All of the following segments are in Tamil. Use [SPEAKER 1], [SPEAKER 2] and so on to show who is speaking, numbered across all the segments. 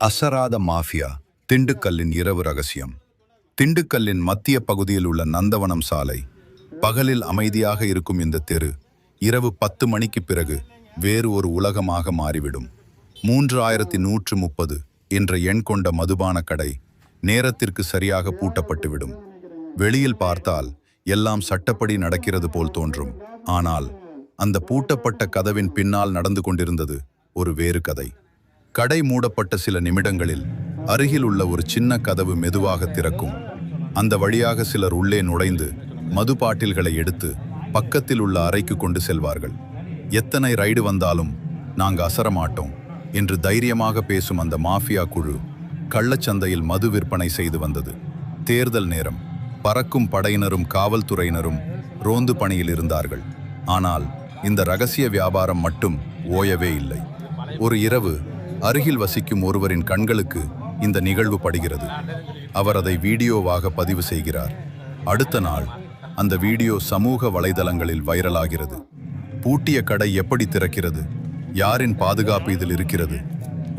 [SPEAKER 1] அசராத மாஃபியா திண்டுக்கல்லின் இரவு ரகசியம். திண்டுக்கல்லின் மத்திய பகுதியில் உள்ள நந்தவனம் சாலை. பகலில் அமைதியாக இருக்கும் இந்த தெரு இரவு 10 மணிக்கு பிறகு வேறு ஒரு உலகமாக மாறிவிடும். 3130 என்ற எண் கொண்ட மதுபான கடை நேரத்திற்கு சரியாக பூட்டப்பட்டுவிடும். வெளியில் பார்த்தால் எல்லாம் சட்டப்படி நடக்கிறது போல் தோன்றும். ஆனால் அந்த பூட்டப்பட்ட கதவின் பின்னால் நடந்து கொண்டிருந்தது ஒரு வேறு கதை. கடை மூடப்பட்ட சில நிமிடங்களில் அருகில் உள்ள ஒரு சின்ன கதவு மெதுவாக திறக்கும். அந்த வழியாக சிலர் உள்ளே நுழைந்து மது பாட்டில்களை எடுத்து பக்கத்தில் உள்ள அறைக்கு கொண்டு செல்வார்கள். எத்தனை ரைடு வந்தாலும் நாங்க அசரமாட்டோம் என்று தைரியமாக பேசும் அந்த மாஃபியா குழு கள்ளச்சந்தையில் மது விற்பனை செய்து வந்தது. தேர்தல் நேரம். பறக்கும் படையினரும் காவல்துறையினரும் ரோந்து பணியில் இருந்தார்கள். ஆனால் இந்த ரகசிய வியாபாரம் மட்டும் ஓயவே இல்லை. ஒரு இரவு அருகில் வசிக்கும் ஒருவரின் கண்களுக்கு இந்த நிகழ்வு படுகிறது. அவர் அதை வீடியோவாக பதிவு செய்கிறார். அடுத்த நாள் அந்த வீடியோ சமூக வலைதளங்களில் வைரலாகிறது. பூட்டிய கடை எப்படி திறக்கிறது, யாரின் பாதுகாப்பு இதில் இருக்கிறது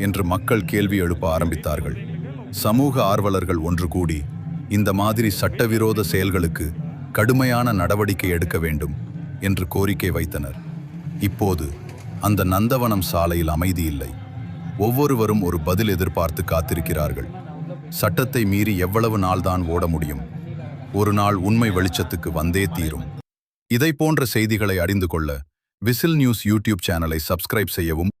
[SPEAKER 1] என்று மக்கள் கேள்வி எழுப்ப ஆரம்பித்தார்கள். சமூக ஆர்வலர்கள் ஒன்று கூடி இந்த மாதிரி சட்டவிரோத செயல்களுக்கு கடுமையான நடவடிக்கை எடுக்க வேண்டும் என்று கோரிக்கை வைத்தனர். இப்போது அந்த நந்தவனம் சாலையில் அமைதி இல்லை. ஒவ்வொருவரும் ஒரு பதில் எதிர்பார்த்து காத்திருக்கிறார்கள். சட்டத்தை மீறி எவ்வளவு நாள்தான் ஓட முடியும்? ஒரு நாள் உண்மை வெளிச்சத்துக்கு வந்தே தீரும். இதை போன்ற செய்திகளை அறிந்து கொள்ள விசில் நியூஸ் யூடியூப் சேனலை சப்ஸ்கிரைப் செய்யவும்.